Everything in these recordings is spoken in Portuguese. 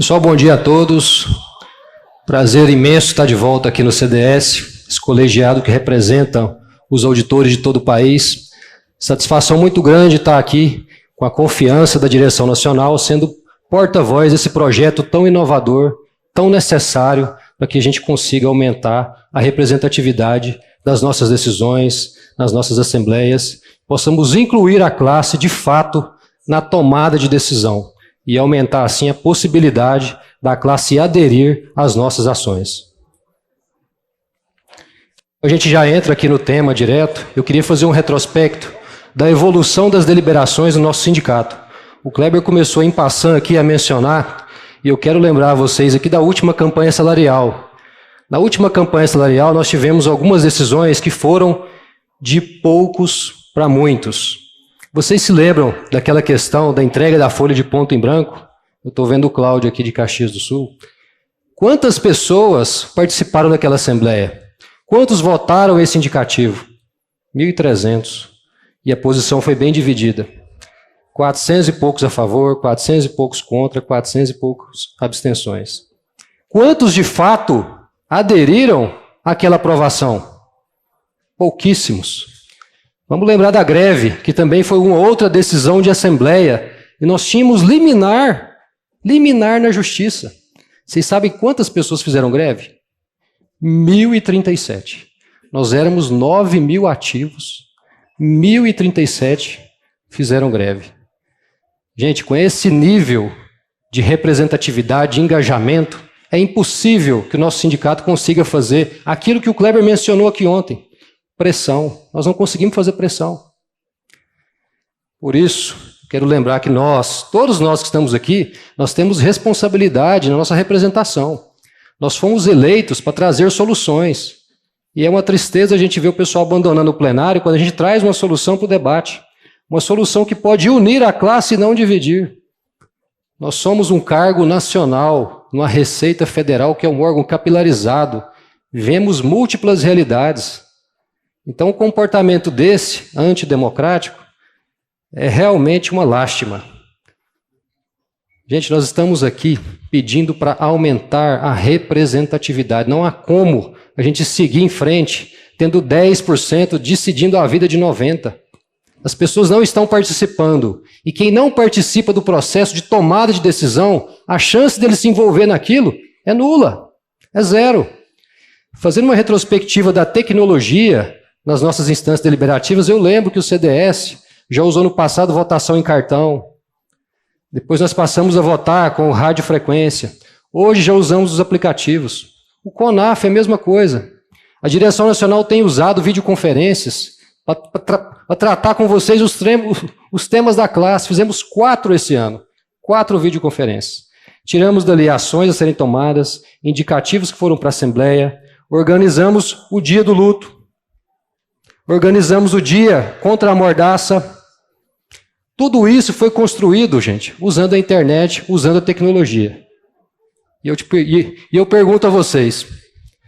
Pessoal, bom dia a todos. Prazer imenso estar de volta aqui no CDS, esse colegiado que representa os auditores de todo o país. Satisfação muito grande estar aqui com a confiança da direção nacional, sendo porta-voz desse projeto tão inovador, tão necessário, para que a gente consiga aumentar a representatividade das nossas decisões, nas nossas assembleias, possamos incluir a classe, de fato, na tomada de decisão e aumentar, assim, a possibilidade da classe aderir às nossas ações. A gente já entra aqui no tema direto. Eu queria fazer um retrospecto da evolução das deliberações do nosso sindicato. O Kleber começou em passant aqui a mencionar, e eu quero lembrar a vocês aqui da última campanha salarial. Na última campanha salarial, nós tivemos algumas decisões que foram de poucos para muitos. Vocês se lembram daquela questão da entrega da folha de ponto em branco? Eu estou vendo o Cláudio aqui de Caxias do Sul. Quantas pessoas participaram daquela assembleia? Quantos votaram esse indicativo? 1.300. E a posição foi bem dividida. 400 e poucos a favor, 400 e poucos contra, 400 e poucos abstenções. Quantos, de fato, aderiram àquela aprovação? Pouquíssimos. Vamos lembrar da greve, que também foi uma outra decisão de assembleia, e nós tínhamos liminar na justiça. Vocês sabem quantas pessoas fizeram greve? 1.037. Nós éramos 9.000 ativos, 1.037 fizeram greve. Gente, com esse nível de representatividade, de engajamento, é impossível que o nosso sindicato consiga fazer aquilo que o Kleber mencionou aqui ontem. Pressão. Nós não conseguimos fazer pressão. Por isso, quero lembrar que todos nós que estamos aqui, nós temos responsabilidade na nossa representação. Nós fomos eleitos para trazer soluções. E é uma tristeza a gente ver o pessoal abandonando o plenário quando a gente traz uma solução para o debate. Uma solução que pode unir a classe e não dividir. Nós somos um cargo nacional, numa Receita Federal, que é um órgão capilarizado. Vivemos múltiplas realidades. Então, o comportamento desse, antidemocrático, é realmente uma lástima. Gente, nós estamos aqui pedindo para aumentar a representatividade. Não há como a gente seguir em frente, tendo 10% decidindo a vida de 90%. As pessoas não estão participando. E quem não participa do processo de tomada de decisão, a chance dele se envolver naquilo é nula, é zero. Fazendo uma retrospectiva da tecnologia nas nossas instâncias deliberativas, eu lembro que o CDS já usou no passado votação em cartão. Depois nós passamos a votar com radiofrequência. Hoje já usamos os aplicativos. O CONAF é a mesma coisa. A direção nacional tem usado videoconferências para tratar com vocês os temas da classe. Fizemos 4 esse ano. 4 videoconferências. Tiramos dali ações a serem tomadas, indicativos que foram para a Assembleia, organizamos o dia do luto, organizamos o dia contra a mordaça. Tudo isso foi construído, gente, usando a internet, usando a tecnologia. E eu pergunto a vocês,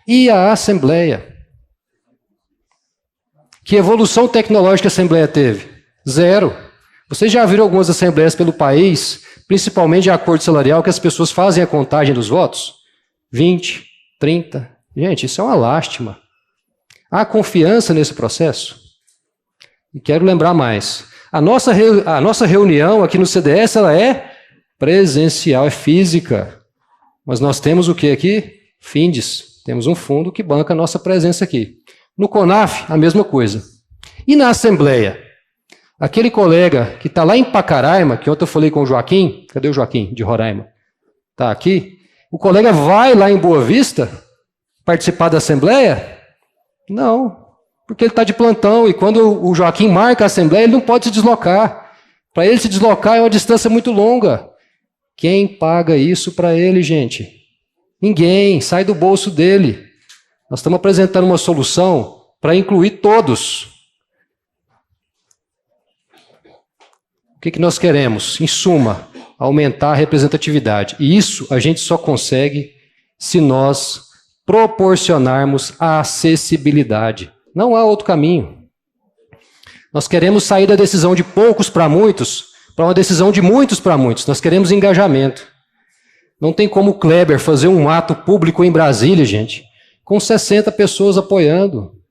e a Assembleia? Que evolução tecnológica a Assembleia teve? Zero. Vocês já viram algumas assembleias pelo país, principalmente de acordo salarial, que as pessoas fazem a contagem dos votos? 20, 30. Gente, isso é uma lástima. Há confiança nesse processo? E quero lembrar mais. A nossa reunião aqui no CDS, ela é presencial, é física. Mas nós temos o que aqui? Findes. Temos um fundo que banca a nossa presença aqui. No CONAF, a mesma coisa. E na Assembleia? Aquele colega que está lá em Pacaraima, que ontem eu falei com o Joaquim, cadê o Joaquim, de Roraima? Está aqui. O colega vai lá em Boa Vista participar da Assembleia? Não, porque ele está de plantão e quando o Joaquim marca a Assembleia, ele não pode se deslocar. Para ele se deslocar é uma distância muito longa. Quem paga isso para ele, gente? Ninguém, sai do bolso dele. Nós estamos apresentando uma solução para incluir todos. O que nós queremos? Em suma, aumentar a representatividade. E isso a gente só consegue se nós proporcionarmos a acessibilidade. Não há outro caminho. Nós queremos sair da decisão de poucos para muitos para uma decisão de muitos para muitos. Nós queremos engajamento. Não tem como o Kleber fazer um ato público em Brasília, gente, com 60 pessoas apoiando.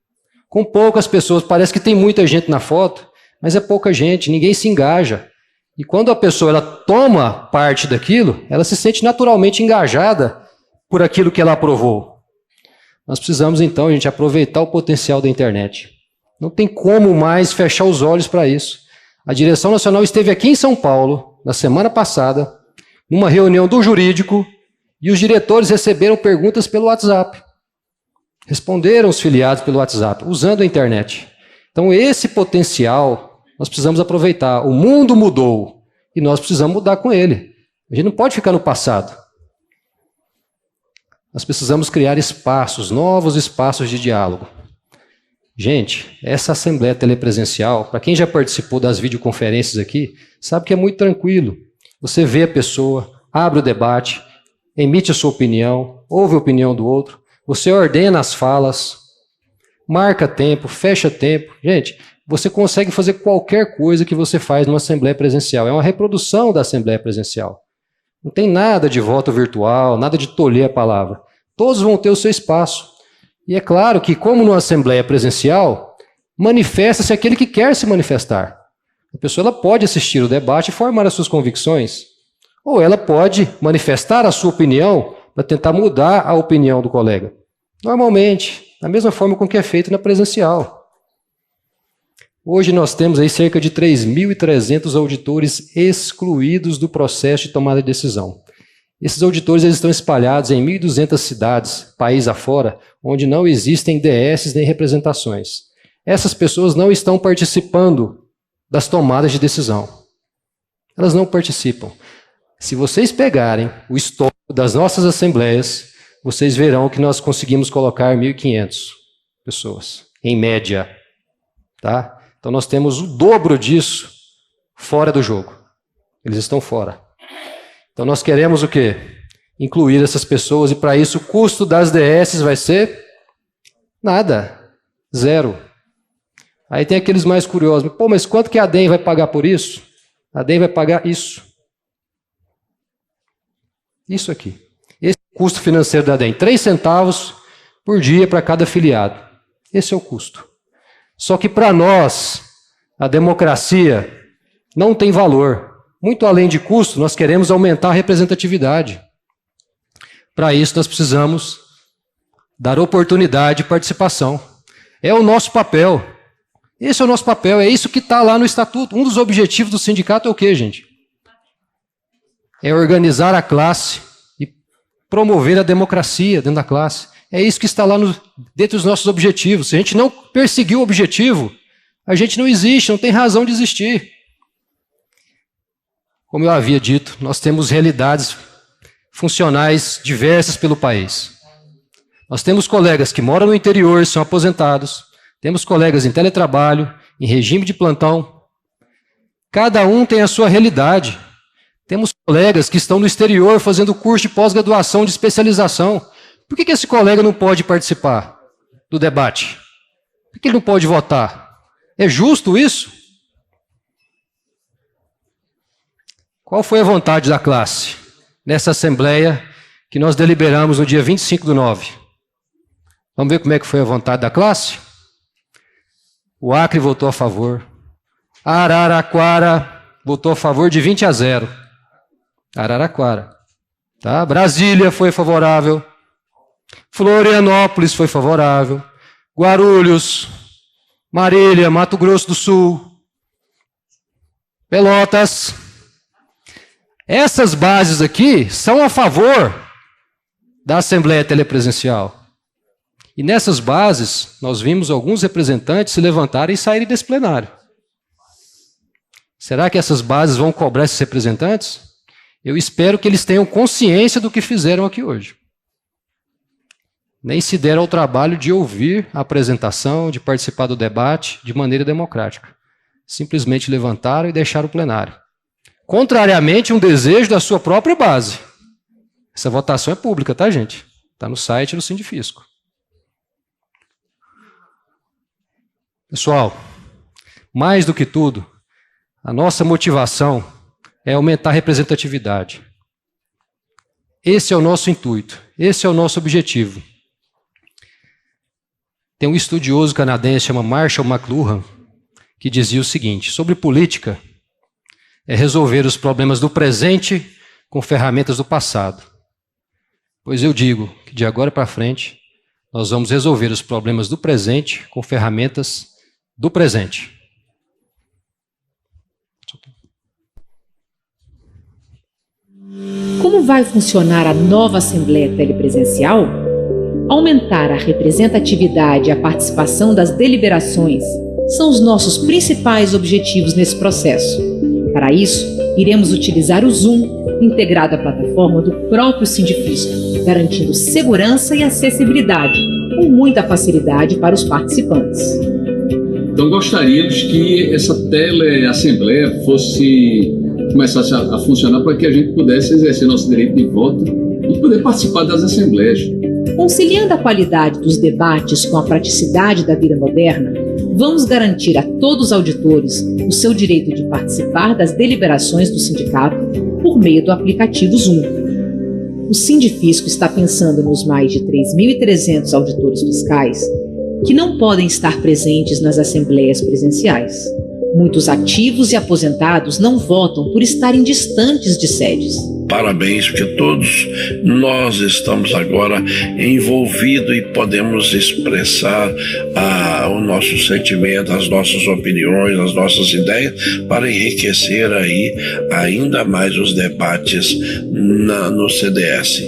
Com poucas pessoas, parece que tem muita gente na foto, mas é pouca gente, ninguém se engaja. E quando a pessoa ela toma parte daquilo, ela se sente naturalmente engajada por aquilo que ela aprovou. Nós precisamos, então, gente, aproveitar o potencial da internet. Não tem como mais fechar os olhos para isso. A direção nacional esteve aqui em São Paulo, na semana passada, numa reunião do jurídico, e os diretores receberam perguntas pelo WhatsApp. Responderam os filiados pelo WhatsApp, usando a internet. Então, esse potencial nós precisamos aproveitar. O mundo mudou e nós precisamos mudar com ele. A gente não pode ficar no passado. Nós precisamos criar espaços, novos espaços de diálogo. Gente, essa assembleia telepresencial, para quem já participou das videoconferências aqui, sabe que é muito tranquilo. Você vê a pessoa, abre o debate, emite a sua opinião, ouve a opinião do outro, você ordena as falas, marca tempo, fecha tempo. Gente, você consegue fazer qualquer coisa que você faz numa assembleia presencial. É uma reprodução da assembleia presencial. Não tem nada de voto virtual, nada de tolher a palavra. Todos vão ter o seu espaço. E é claro que, como numa assembleia presencial, manifesta-se aquele que quer se manifestar. A pessoa ela pode assistir o debate e formar as suas convicções. Ou ela pode manifestar a sua opinião para tentar mudar a opinião do colega. Normalmente, da mesma forma com que é feito na presencial. Hoje nós temos aí cerca de 3.300 auditores excluídos do processo de tomada de decisão. Esses auditores eles estão espalhados em 1.200 cidades, país afora, onde não existem DS nem representações. Essas pessoas não estão participando das tomadas de decisão. Elas não participam. Se vocês pegarem o histórico das nossas assembleias, vocês verão que nós conseguimos colocar 1.500 pessoas, em média. Tá? Então nós temos o dobro disso fora do jogo. Eles estão fora. Então nós queremos o quê? Incluir essas pessoas e para isso o custo das DS vai ser nada, zero. Aí tem aqueles mais curiosos, pô, mas quanto que a DEM vai pagar por isso? A DEM vai pagar isso. Isso aqui. Esse é o custo financeiro da DEM, 3 centavos por dia para cada afiliado. Esse é o custo. Só que para nós, a democracia não tem valor. Muito além de custo, nós queremos aumentar a representatividade. Para isso, nós precisamos dar oportunidade de participação. É o nosso papel. Esse é o nosso papel, é isso que está lá no estatuto. Um dos objetivos do sindicato é o quê, gente? É organizar a classe e promover a democracia dentro da classe. É isso que está lá dentro dos nossos objetivos. Se a gente não perseguir o objetivo, a gente não existe, não tem razão de existir. Como eu havia dito, nós temos realidades funcionais diversas pelo país. Nós temos colegas que moram no interior, são aposentados. Temos colegas em teletrabalho, em regime de plantão. Cada um tem a sua realidade. Temos colegas que estão no exterior fazendo curso de pós-graduação, de especialização. Por que esse colega não pode participar do debate? Por que ele não pode votar? É justo isso? Qual foi a vontade da classe nessa assembleia que nós deliberamos no dia 25/9? Vamos ver como é que foi a vontade da classe? O Acre votou a favor. Araraquara votou a favor de 20-0. Araraquara. Tá? Brasília foi favorável. Florianópolis foi favorável. Guarulhos, Marília, Mato Grosso do Sul, Pelotas. Essas bases aqui são a favor da Assembleia Telepresencial. E nessas bases, nós vimos alguns representantes se levantarem e saírem desse plenário. Será que essas bases vão cobrar esses representantes? Eu espero que eles tenham consciência do que fizeram aqui hoje. Nem se deram ao trabalho de ouvir a apresentação, de participar do debate de maneira democrática. Simplesmente levantaram e deixaram o plenário. Contrariamente a um desejo da sua própria base. Essa votação é pública, tá, gente? Está no site do Sindifisco. Pessoal, mais do que tudo, a nossa motivação é aumentar a representatividade. esse é o nosso intuito, esse é o nosso objetivo. Tem um estudioso canadense, chama Marshall McLuhan, que dizia o seguinte: sobre política, é resolver os problemas do presente com ferramentas do passado. Pois eu digo que de agora para frente, nós vamos resolver os problemas do presente com ferramentas do presente. Como vai funcionar a nova Assembleia Telepresencial? Aumentar a representatividade e a participação das deliberações são os nossos principais objetivos nesse processo. Para isso, iremos utilizar o Zoom, integrado à plataforma do próprio Sindifisco, garantindo segurança e acessibilidade, com muita facilidade para os participantes. Então gostaríamos que essa teleassembleia começasse a funcionar para que a gente pudesse exercer nosso direito de voto e poder participar das assembleias. Conciliando a qualidade dos debates com a praticidade da vida moderna, vamos garantir a todos os auditores o seu direito de participar das deliberações do sindicato por meio do aplicativo Zoom. O Sindifisco está pensando nos mais de 3.300 auditores fiscais que não podem estar presentes nas assembleias presenciais. Muitos ativos e aposentados não votam por estarem distantes de sedes. Parabéns, porque todos nós estamos agora envolvidos e podemos expressar o nosso sentimento, as nossas opiniões, as nossas ideias, para enriquecer aí ainda mais os debates no CDS.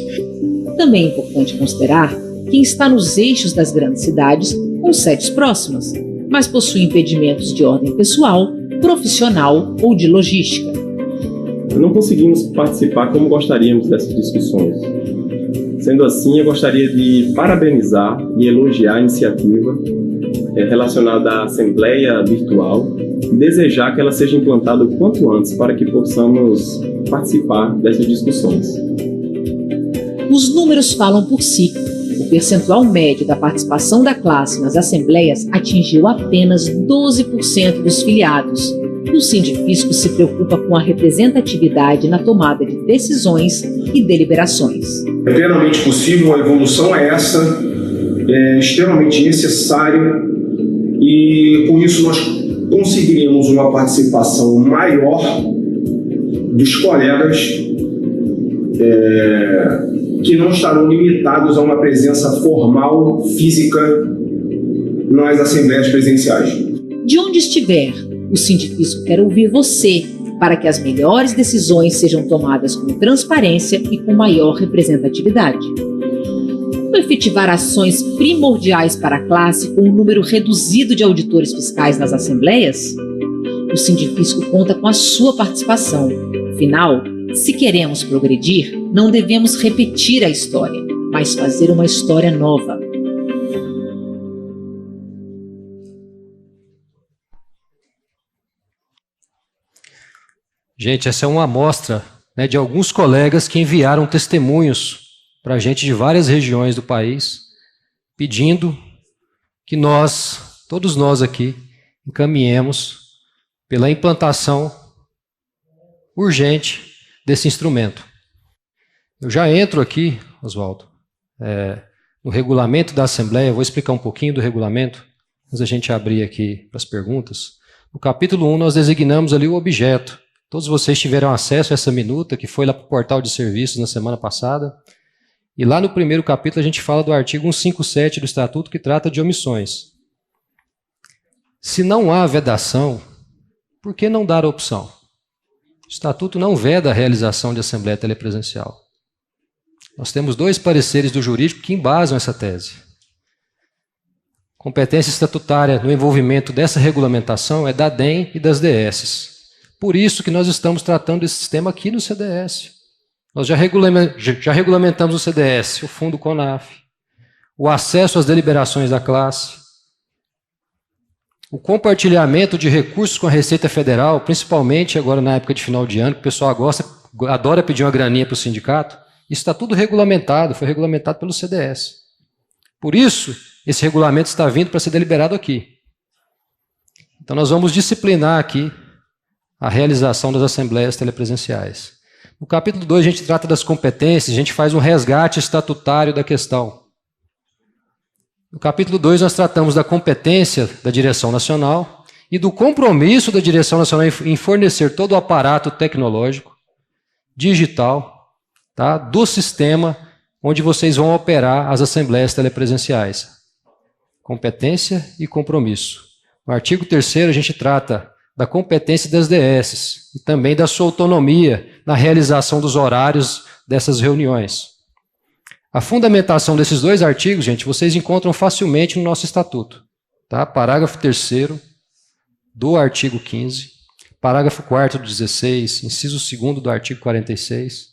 Também é importante considerar quem está nos eixos das grandes cidades com sedes próximas, mas possui impedimentos de ordem pessoal, profissional ou de logística. Não conseguimos participar como gostaríamos dessas discussões. Sendo assim, eu gostaria de parabenizar e elogiar a iniciativa relacionada à Assembleia Virtual e desejar que ela seja implantada o quanto antes para que possamos participar dessas discussões. Os números falam por si. O percentual médio da participação da classe nas assembleias atingiu apenas 12% dos filiados. O Sindifisco se preocupa com a representatividade na tomada de decisões e deliberações. É plenamente possível, uma evolução é essa, é extremamente necessária e com isso nós conseguiríamos uma participação maior dos colegas que não estarão limitados a uma presença formal, física, nas assembleias presenciais. De onde estiver, o Sindifisco quer ouvir você para que as melhores decisões sejam tomadas com transparência e com maior representatividade. Como efetivar ações primordiais para a classe com um número reduzido de auditores fiscais nas assembleias? O Sindifisco conta com a sua participação. Afinal, se queremos progredir, não devemos repetir a história, mas fazer uma história nova. Gente, essa é uma amostra, né, de alguns colegas que enviaram testemunhos para a gente de várias regiões do país, pedindo que nós, todos nós aqui, encaminhemos pela implantação urgente desse instrumento. Eu já entro aqui, Oswaldo, no regulamento da Assembleia, vou explicar um pouquinho do regulamento, antes da gente abrir aqui para as perguntas. No capítulo 1, nós designamos ali o objeto. Todos vocês tiveram acesso a essa minuta, que foi lá para o portal de serviços na semana passada. E lá no primeiro capítulo a gente fala do artigo 157 do Estatuto, que trata de omissões. Se não há vedação, por que não dar a opção? O Estatuto não veda a realização de assembleia telepresencial. Nós temos 2 pareceres do jurídico que embasam essa tese. Competência estatutária no envolvimento dessa regulamentação é da DEM e das DS. Por isso que nós estamos tratando esse sistema aqui no CDS. Nós já regulamentamos o CDS, o Fundo CONAF, o acesso às deliberações da classe, o compartilhamento de recursos com a Receita Federal, principalmente agora na época de final de ano, que o pessoal adora pedir uma graninha para o sindicato. Isso está tudo regulamentado, foi regulamentado pelo CDS. Por isso, esse regulamento está vindo para ser deliberado aqui. Então, nós vamos disciplinar aqui a realização das assembleias telepresenciais. No capítulo 2 a gente trata das competências, a gente faz um resgate estatutário da questão. No capítulo 2 nós tratamos da competência da direção nacional e do compromisso da direção nacional em fornecer todo o aparato tecnológico, digital, tá, do sistema onde vocês vão operar as assembleias telepresenciais. Competência e compromisso. No artigo 3º a gente trata da competência das DS e também da sua autonomia na realização dos horários dessas reuniões. A fundamentação desses dois artigos, gente, vocês encontram facilmente no nosso estatuto. Tá? Parágrafo 3º do artigo 15, parágrafo 4º do 16, inciso 2º do artigo 46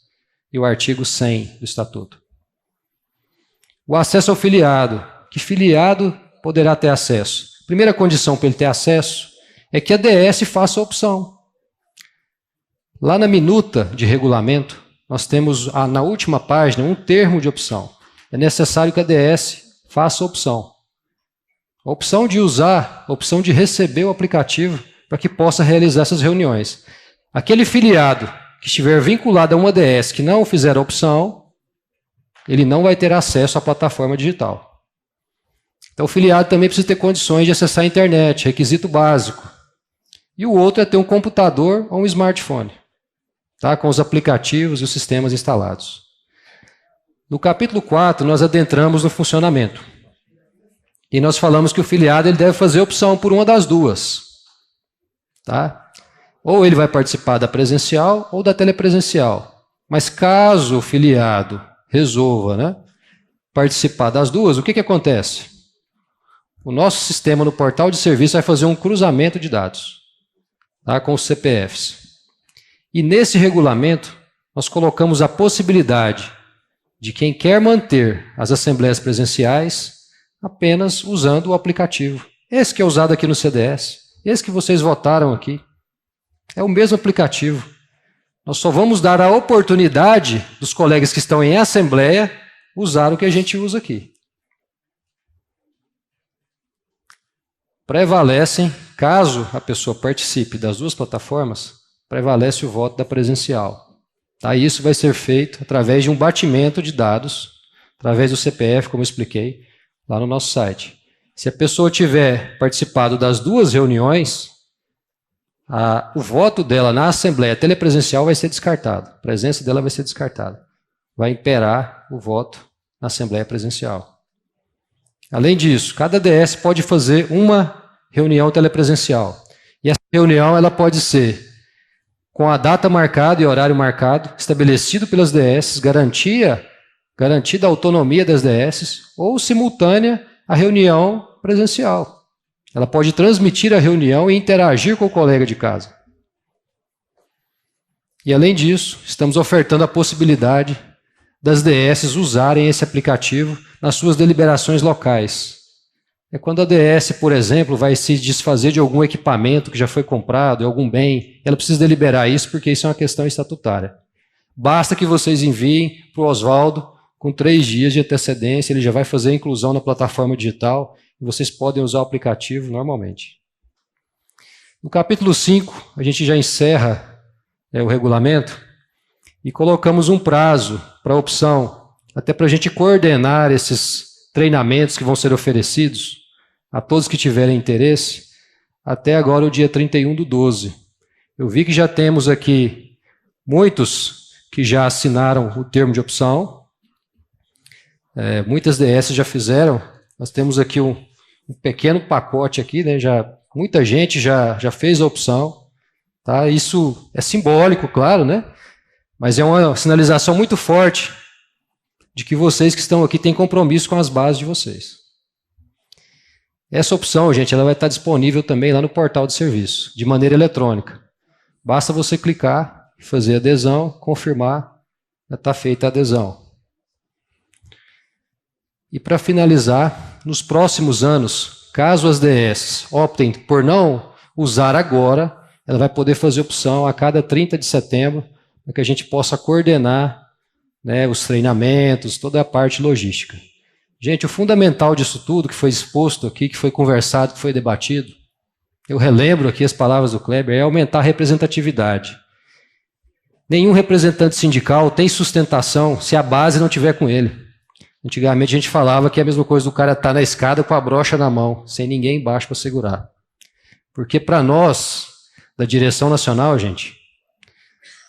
e o artigo 100 do estatuto. O acesso ao filiado. Que filiado poderá ter acesso? Primeira condição para ele ter acesso é que a DS faça a opção. Lá na minuta de regulamento, nós temos na última página um termo de opção. É necessário que a DS faça a opção. A opção de usar, a opção de receber o aplicativo para que possa realizar essas reuniões. Aquele filiado que estiver vinculado a uma DS que não fizer a opção, ele não vai ter acesso à plataforma digital. Então o filiado também precisa ter condições de acessar a internet, requisito básico. E o outro é ter um computador ou um smartphone, tá? Com os aplicativos e os sistemas instalados. No capítulo 4, nós adentramos no funcionamento. E nós falamos que o filiado ele deve fazer opção por uma das duas. Tá? Ou ele vai participar da presencial ou da telepresencial. Mas caso o filiado resolva, né, participar das duas, o que acontece? O nosso sistema no portal de serviço vai fazer um cruzamento de dados, tá, com os CPFs. E nesse regulamento, nós colocamos a possibilidade de quem quer manter as assembleias presenciais apenas usando o aplicativo. Esse que é usado aqui no CDS, esse que vocês votaram aqui, é o mesmo aplicativo. Nós só vamos dar a oportunidade dos colegas que estão em assembleia usar o que a gente usa aqui. Prevalecem, caso a pessoa participe das duas plataformas, prevalece o voto da presencial. Tá? Isso vai ser feito através de um batimento de dados, através do CPF, como eu expliquei, lá no nosso site. Se a pessoa tiver participado das duas reuniões, o voto dela na assembleia telepresencial vai ser descartado. A presença dela vai ser descartada. Vai imperar o voto na assembleia presencial. Além disso, cada DS pode fazer uma reunião telepresencial. E essa reunião ela pode ser com a data marcada e horário marcado, estabelecido pelas DS, garantida a autonomia das DS, ou simultânea à reunião presencial. Ela pode transmitir a reunião e interagir com o colega de casa. E, além disso, estamos ofertando a possibilidade das DS usarem esse aplicativo nas suas deliberações locais. É quando a DS, por exemplo, vai se desfazer de algum equipamento que já foi comprado, de algum bem, ela precisa deliberar isso porque isso é uma questão estatutária. Basta que vocês enviem para o Oswaldo com 3 dias de antecedência, ele já vai fazer a inclusão na plataforma digital e vocês podem usar o aplicativo normalmente. No capítulo 5, a gente já encerra o regulamento e colocamos um prazo para a opção, até para a gente coordenar esses treinamentos que vão ser oferecidos a todos que tiverem interesse, até agora o dia 31/12. Eu vi que já temos aqui muitos que já assinaram o termo de opção, muitas DS já fizeram, nós temos aqui um pequeno pacote aqui, né? Muita gente já fez a opção, tá? Isso é simbólico, claro, né? Mas é uma sinalização muito forte de que vocês que estão aqui têm compromisso com as bases de vocês. Essa opção, gente, ela vai estar disponível também lá no portal de serviço, de maneira eletrônica. Basta você clicar, fazer adesão, confirmar, já está feita a adesão. E para finalizar, nos próximos anos, caso as DS optem por não usar agora, ela vai poder fazer opção a cada 30 de setembro, para que a gente possa coordenar, né, os treinamentos, toda a parte logística. Gente, o fundamental disso tudo que foi exposto aqui, que foi conversado, que foi debatido, eu relembro aqui as palavras do Kleber, é aumentar a representatividade. Nenhum representante sindical tem sustentação se a base não tiver com ele. Antigamente a gente falava que é a mesma coisa do cara estar na escada com a brocha na mão, sem ninguém embaixo para segurar. Porque para nós, da direção nacional, gente,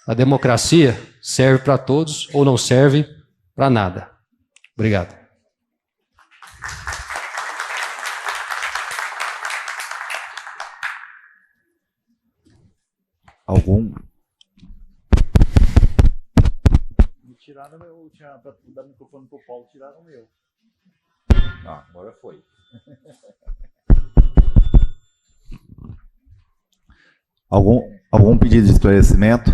a democracia serve para todos ou não serve para nada. Obrigado. Algum? Me tiraram meu, tinha para dar microfone pro Paulo, tiraram o meu. Ah, agora foi. Algum pedido de esclarecimento?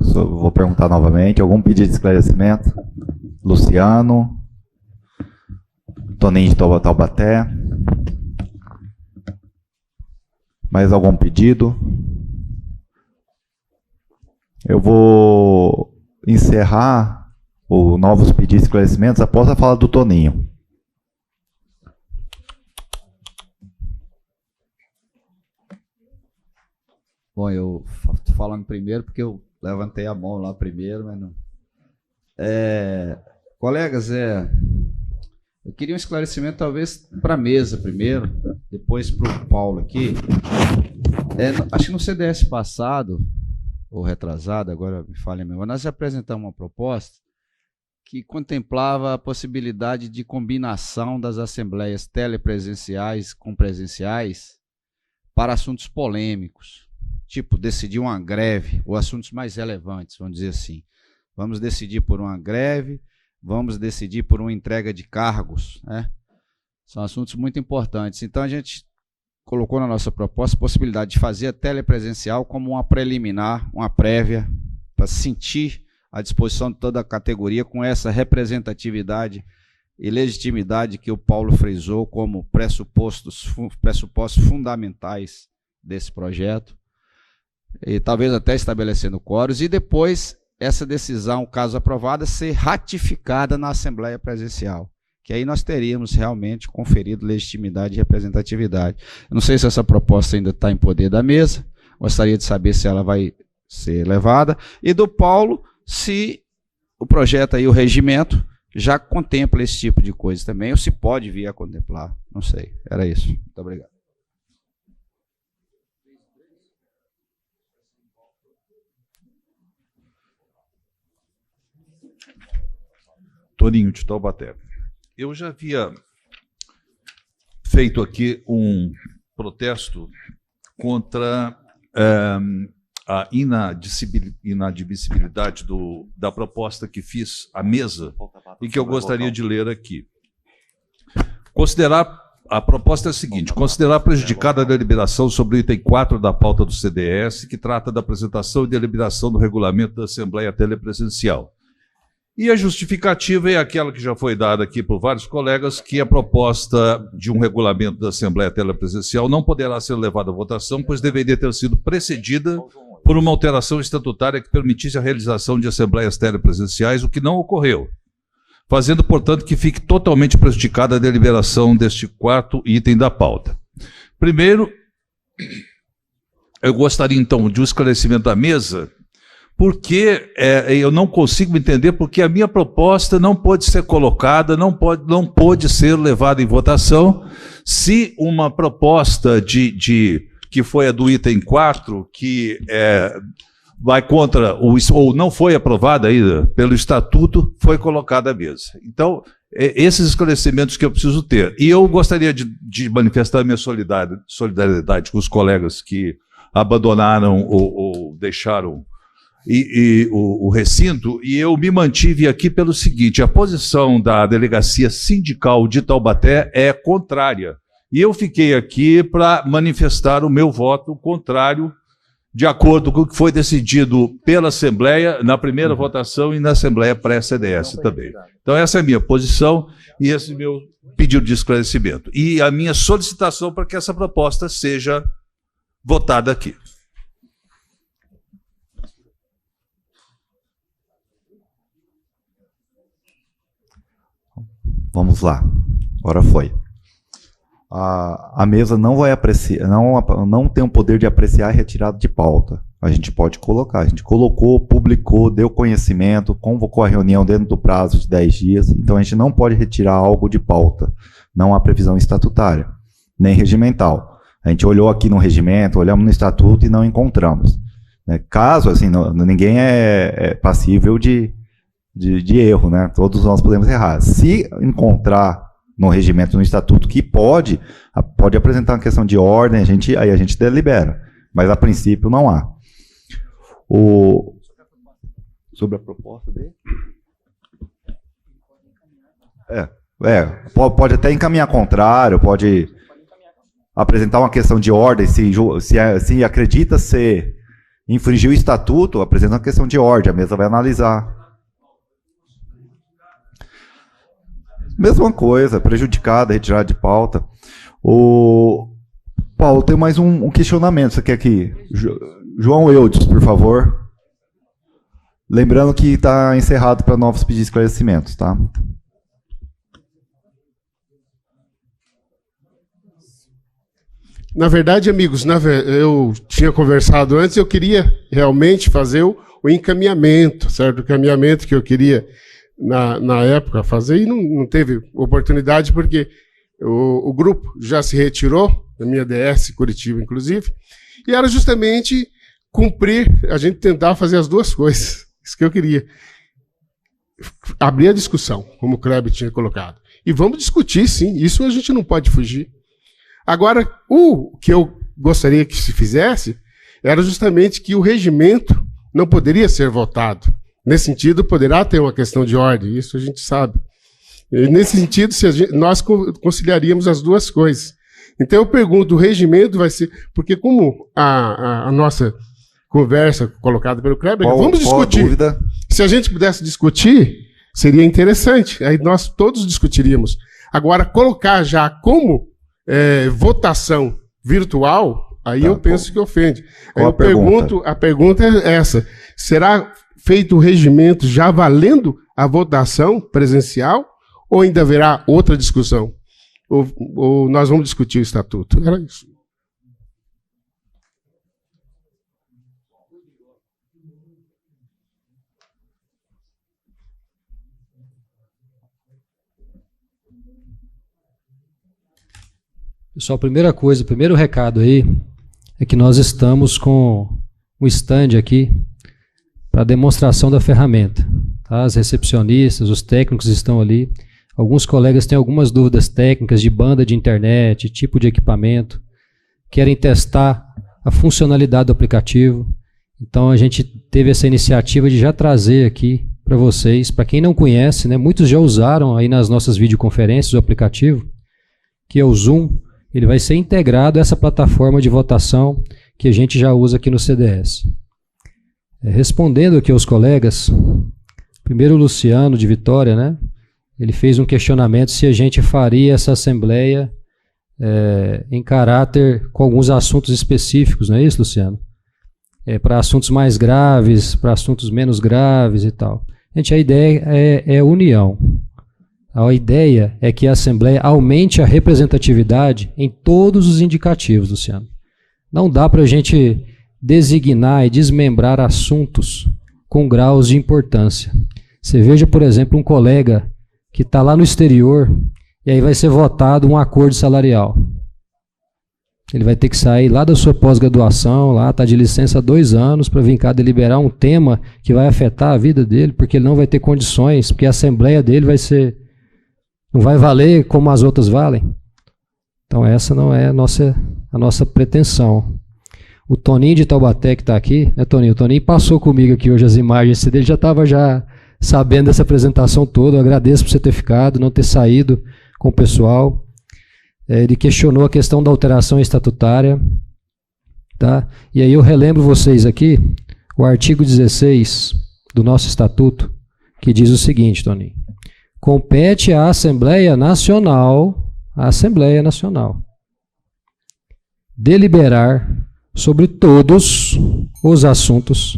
Vou perguntar novamente. Algum pedido de esclarecimento? Luciano? Toninho de Taubaté? Mais algum pedido? Eu vou encerrar os novos pedidos de esclarecimentos após a fala do Toninho. Bom, eu estou falando primeiro porque eu levantei a mão lá primeiro, mas não. Colegas, eu queria um esclarecimento talvez para a mesa primeiro, depois para o Paulo aqui. Acho que no CDS passado, ou retrasado, agora me falha a memória, nós apresentamos uma proposta que contemplava a possibilidade de combinação das assembleias telepresenciais com presenciais para assuntos polêmicos, tipo decidir uma greve, ou assuntos mais relevantes, vamos dizer assim. Vamos decidir por uma greve, vamos decidir por uma entrega de cargos, né? São assuntos muito importantes. Então, a gente colocou na nossa proposta a possibilidade de fazer a telepresencial como uma preliminar, uma prévia, para sentir a disposição de toda a categoria com essa representatividade e legitimidade que o Paulo frisou como pressupostos fundamentais desse projeto, e talvez até estabelecendo quóruns, e depois essa decisão, caso aprovada, ser ratificada na Assembleia Presencial, que aí nós teríamos realmente conferido legitimidade e representatividade. Eu não sei se essa proposta ainda está em poder da mesa, gostaria de saber se ela vai ser levada, e do Paulo, se o projeto aí, o regimento, já contempla esse tipo de coisa também, ou se pode vir a contemplar, não sei. Era isso. Muito obrigado. Toninho de Taubaté. Eu já havia feito aqui um protesto contra a inadmissibilidade da proposta que fiz à mesa e que eu gostaria de ler aqui. A proposta é a seguinte: considerar prejudicada a deliberação sobre o item 4 da pauta do CDS, que trata da apresentação e deliberação do regulamento da Assembleia Telepresencial. E a justificativa é aquela que já foi dada aqui por vários colegas, que a proposta de um regulamento da Assembleia Telepresencial não poderá ser levada à votação, pois deveria ter sido precedida por uma alteração estatutária que permitisse a realização de assembleias telepresenciais, o que não ocorreu, fazendo, portanto, que fique totalmente prejudicada a deliberação deste quarto item da pauta. Primeiro, eu gostaria, então, de um esclarecimento da mesa, porque eu não consigo entender porque a minha proposta não pode ser colocada, não pode ser levada em votação, se uma proposta que foi a do item 4, que vai contra, ou não foi aprovada ainda pelo Estatuto, foi colocada à mesa. Então, esses esclarecimentos que eu preciso ter. E eu gostaria de manifestar minha solidariedade com os colegas que abandonaram ou deixaram o recinto, e eu me mantive aqui pelo seguinte: a posição da delegacia sindical de Taubaté é contrária, e eu fiquei aqui para manifestar o meu voto contrário, de acordo com o que foi decidido pela Assembleia na primeira votação e na Assembleia pré-CDS também. Então essa é a minha posição e esse é o meu pedido de esclarecimento. E a minha solicitação para que essa proposta seja votada aqui. Vamos lá. Agora foi. a mesa não vai apreciar, não tem o poder de apreciar a retirada de pauta. A gente pode colocar. A gente colocou, publicou, deu conhecimento, convocou a reunião dentro do prazo de 10 dias. Então, a gente não pode retirar algo de pauta. Não há previsão estatutária, nem regimental. A gente olhou aqui no regimento, olhamos no estatuto e não encontramos. Caso, assim, ninguém é passível de erro, né? Todos nós podemos errar. Se encontrar no regimento, no estatuto, que pode apresentar uma questão de ordem, aí a gente delibera. Mas, a princípio, não há. Sobre a proposta dele? Pode até encaminhar contrário, pode apresentar uma questão de ordem, se acredita ser infringir o estatuto, apresenta uma questão de ordem, a mesa vai analisar. Mesma coisa, prejudicada, retirada de pauta. Paulo, tem mais um questionamento, você quer aqui? João Eudes, por favor. Lembrando que está encerrado para novos pedidos de esclarecimentos, tá? Na verdade, amigos, eu tinha conversado antes, eu queria realmente fazer o encaminhamento, certo? O encaminhamento que eu queria, na época, fazer, e não teve oportunidade, porque o grupo já se retirou, da minha DS, Curitiba, inclusive, e era justamente cumprir, a gente tentar fazer as duas coisas, isso que eu queria. Abrir a discussão, como o Kleber tinha colocado. E vamos discutir, sim, isso a gente não pode fugir. Agora, o que eu gostaria que se fizesse era justamente que o regimento não poderia ser votado. Nesse sentido, poderá ter uma questão de ordem, isso a gente sabe. E nesse sentido, nós conciliaríamos as duas coisas. Então, eu pergunto, o regimento vai ser... Porque como a nossa conversa colocada pelo Kleber, vamos discutir. Se a gente pudesse discutir, seria interessante. Aí nós todos discutiríamos. Agora, colocar já como... votação virtual, aí eu penso que ofende. Aí a pergunta é essa: será feito o regimento já valendo a votação presencial ou ainda haverá outra discussão? Ou nós vamos discutir o estatuto? Era isso. Pessoal, o primeiro recado aí é que nós estamos com um stand aqui para demonstração da ferramenta. Tá? As recepcionistas, os técnicos estão ali. Alguns colegas têm algumas dúvidas técnicas de banda de internet, tipo de equipamento, querem testar a funcionalidade do aplicativo. Então a gente teve essa iniciativa de já trazer aqui para vocês. Para quem não conhece, né, muitos já usaram aí nas nossas videoconferências o aplicativo, que é o Zoom. Ele vai ser integrado a essa plataforma de votação que a gente já usa aqui no CDS. Respondendo aqui aos colegas, primeiro o Luciano de Vitória, né? Ele fez um questionamento se a gente faria essa assembleia em caráter com alguns assuntos específicos, não é isso, Luciano? Para assuntos mais graves, para assuntos menos graves e tal. Gente, a ideia é união. A ideia é que a Assembleia aumente a representatividade em todos os indicativos, Luciano. Não dá para a gente designar e desmembrar assuntos com graus de importância. Você veja, por exemplo, um colega que está lá no exterior e aí vai ser votado um acordo salarial. Ele vai ter que sair lá da sua pós-graduação, lá está de licença há 2 anos para vir cá deliberar um tema que vai afetar a vida dele, porque ele não vai ter condições, porque a Assembleia dele não vai valer como as outras valem. Então essa não é a nossa pretensão. O Toninho de Taubaté que está aqui, né, Toninho? O Toninho passou comigo aqui hoje as imagens dele, já estava sabendo dessa apresentação toda. Eu agradeço por você ter ficado, não ter saído com o pessoal. Ele questionou a questão da alteração estatutária. Tá? E aí eu relembro vocês aqui o artigo 16 do nosso estatuto, que diz o seguinte, Toninho. Compete à Assembleia Nacional, deliberar sobre todos os assuntos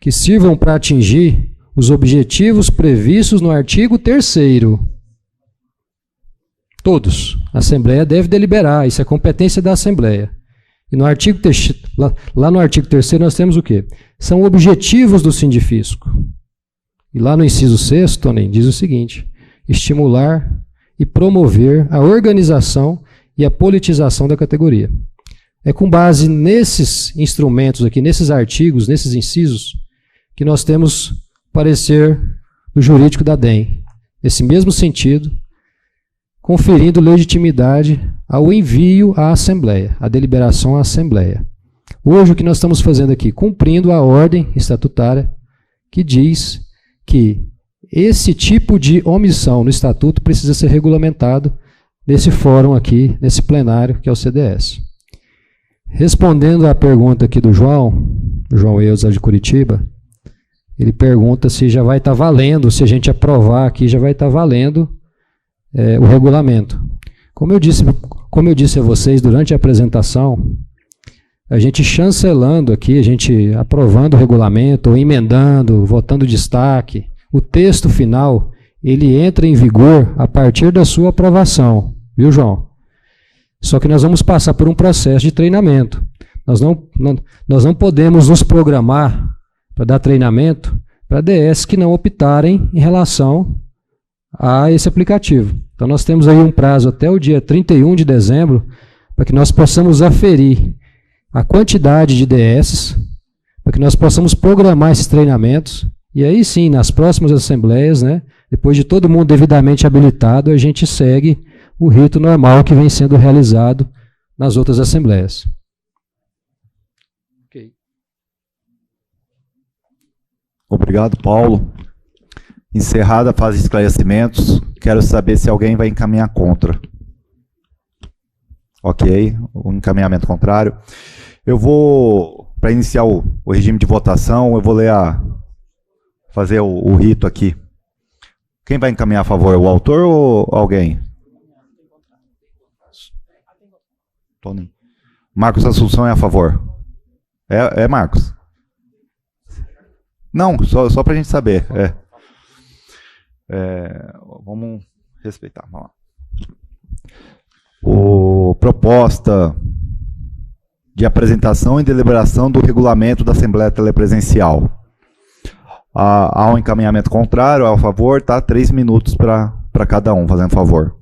que sirvam para atingir os objetivos previstos no artigo 3º. Todos. A Assembleia deve deliberar, isso é competência da Assembleia. E no artigo lá no artigo 3º nós temos o quê? São objetivos do sindifisco. E lá no inciso 6º, Tony, diz o seguinte: estimular e promover a organização e a politização da categoria. É com base nesses instrumentos aqui, nesses artigos, nesses incisos, que nós temos parecer do jurídico da DEM. Nesse mesmo sentido, conferindo legitimidade ao envio à Assembleia, à deliberação à Assembleia. Hoje o que nós estamos fazendo aqui? Cumprindo a ordem estatutária que diz que esse tipo de omissão no estatuto precisa ser regulamentado nesse fórum aqui, nesse plenário, que é o CDS. Respondendo à pergunta aqui do João Eusa de Curitiba, ele pergunta se já vai estar valendo, se a gente aprovar aqui, já vai estar valendo o regulamento. Como eu disse a vocês durante a apresentação, a gente chancelando aqui, a gente aprovando o regulamento, ou emendando, votando destaque, o texto final, ele entra em vigor a partir da sua aprovação, viu, João? Só que nós vamos passar por um processo de treinamento. Nós não podemos nos programar para dar treinamento para DS que não optarem em relação a esse aplicativo. Então nós temos aí um prazo até o dia 31 de dezembro para que nós possamos aferir a quantidade de DS, para que nós possamos programar esses treinamentos, e aí sim, nas próximas assembleias, né, depois de todo mundo devidamente habilitado, a gente segue o rito normal que vem sendo realizado nas outras assembleias. Okay. Obrigado, Paulo. Encerrada a fase de esclarecimentos, quero saber se alguém vai encaminhar contra. Ok, o encaminhamento contrário. Eu vou, para iniciar o regime de votação, eu vou fazer o rito aqui. Quem vai encaminhar a favor? O autor ou alguém? Tony. Marcos Assunção é a favor. É Marcos? Não, só para a gente saber. Vamos respeitar. Vamos lá. Proposta de apresentação e deliberação do regulamento da Assembleia Telepresencial. Há um encaminhamento contrário, a favor, tá? 3 minutos para cada um, fazendo favor.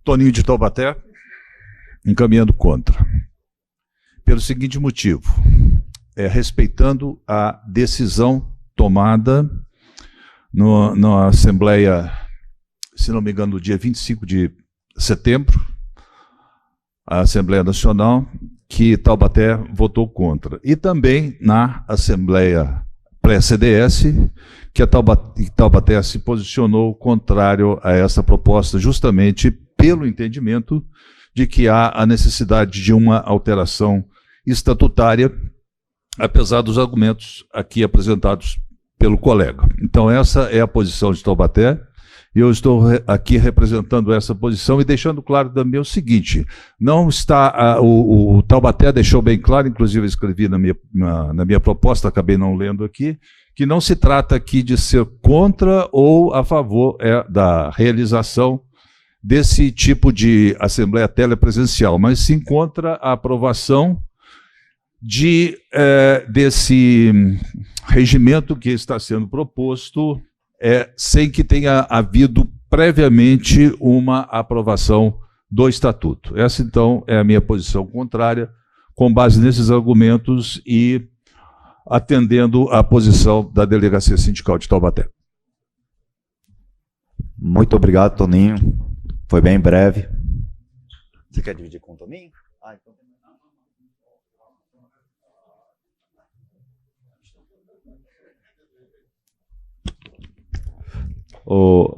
Toninho de Taubaté, encaminhando contra. Pelo seguinte motivo, respeitando a decisão tomada na Assembleia, se não me engano, no dia 25 de setembro, a Assembleia Nacional, que Taubaté votou contra. E também na Assembleia pré-CDS, que a Taubaté se posicionou contrário a essa proposta, justamente pelo entendimento de que há a necessidade de uma alteração estatutária, apesar dos argumentos aqui apresentados pelo colega. Então essa é a posição de Taubaté, e eu estou aqui representando essa posição e deixando claro também o seguinte: não está, o Taubaté deixou bem claro, inclusive eu escrevi na minha proposta, acabei não lendo aqui, que não se trata aqui de ser contra ou a favor da realização desse tipo de assembleia telepresencial, mas sim contra a aprovação desse regimento que está sendo proposto, sem que tenha havido previamente uma aprovação do Estatuto. Essa, então, é a minha posição contrária, com base nesses argumentos e atendendo à posição da Delegacia Sindical de Taubaté. Muito obrigado, Toninho. Foi bem breve. Você quer dividir com o Toninho? Então...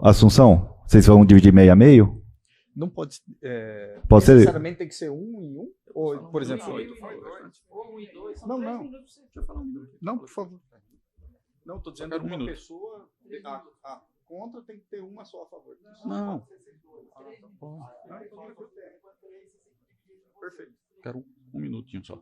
Assunção, vocês vão dividir meio a meio? Não pode, pode ser? Necessariamente tem que ser 1 e 1? Ou, por exemplo... Não. Não, por favor. Não, estou dizendo que uma pessoa... A contra tem que ter uma só a favor. Não. Perfeito. Quero um minutinho só.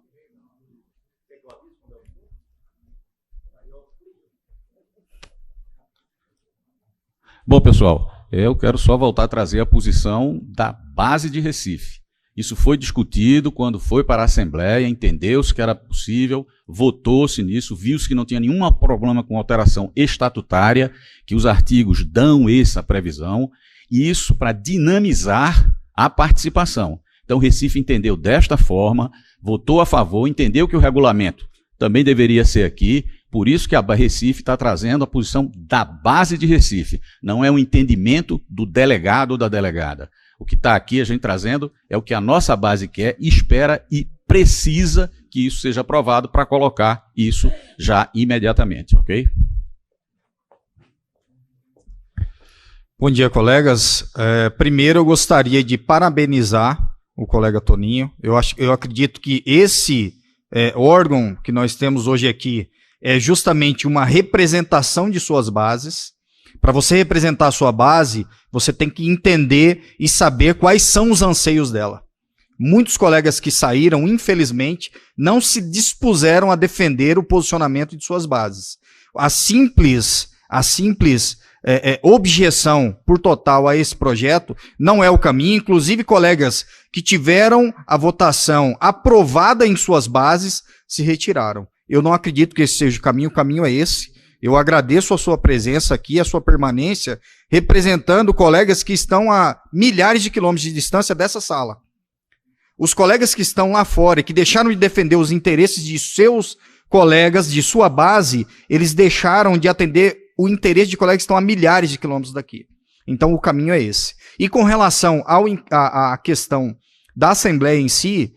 Bom, pessoal, Eu quero só voltar a trazer a posição da base de Recife. Isso foi discutido quando foi para a Assembleia, entendeu-se que era possível, votou-se nisso, viu-se que não tinha nenhum problema com alteração estatutária, que os artigos dão essa previsão, e isso para dinamizar a participação. Então, Recife entendeu desta forma, votou a favor, entendeu que o regulamento também deveria ser aqui, por isso que a Recife está trazendo a posição da base de Recife, não é um entendimento do delegado ou da delegada. O que está aqui a gente trazendo é o que a nossa base quer, espera e precisa que isso seja aprovado para colocar isso já imediatamente, ok? Bom dia, colegas. Primeiro, eu gostaria de parabenizar o colega Toninho. Eu acredito que esse órgão que nós temos hoje aqui é justamente uma representação de suas bases. Para você representar a sua base, você tem que entender e saber quais são os anseios dela. Muitos colegas que saíram, infelizmente, não se dispuseram a defender o posicionamento de suas bases. A simples objeção por total a esse projeto não é o caminho. Inclusive, colegas que tiveram a votação aprovada em suas bases se retiraram. Eu não acredito que esse seja o caminho é esse. Eu agradeço a sua presença aqui, a sua permanência, representando colegas que estão a milhares de quilômetros de distância dessa sala. Os colegas que estão lá fora e que deixaram de defender os interesses de seus colegas, de sua base, eles deixaram de atender o interesse de colegas que estão a milhares de quilômetros daqui. Então, o caminho é esse. E com relação à questão da Assembleia em si,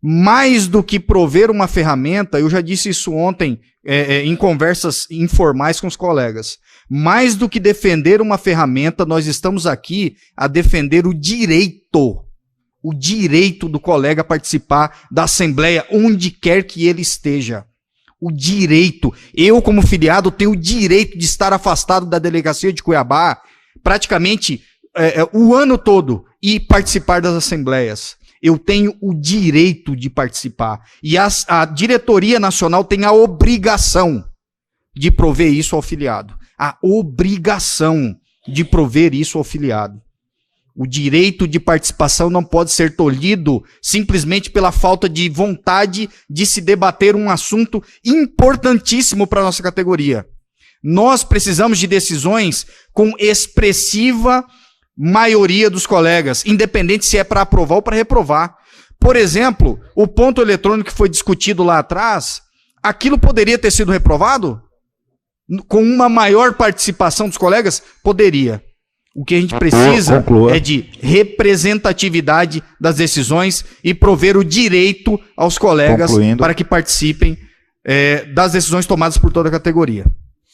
mais do que prover uma ferramenta, eu já disse isso ontem em conversas informais com os colegas, mais do que defender uma ferramenta, nós estamos aqui a defender o direito do colega a participar da Assembleia, onde quer que ele esteja. O direito. Eu, como filiado, tenho o direito de estar afastado da delegacia de Cuiabá praticamente o ano todo e participar das assembleias. Eu tenho o direito de participar. E a diretoria nacional tem a obrigação de prover isso ao filiado. A obrigação de prover isso ao filiado. O direito de participação não pode ser tolhido simplesmente pela falta de vontade de se debater um assunto importantíssimo para a nossa categoria. Nós precisamos de decisões com expressiva maioria dos colegas, independente se é para aprovar ou para reprovar. Por exemplo, o ponto eletrônico que foi discutido lá atrás, aquilo poderia ter sido reprovado? Com uma maior participação dos colegas? Poderia. O que a gente precisa é de representatividade das decisões e prover o direito aos colegas para que participem das decisões tomadas por toda a categoria.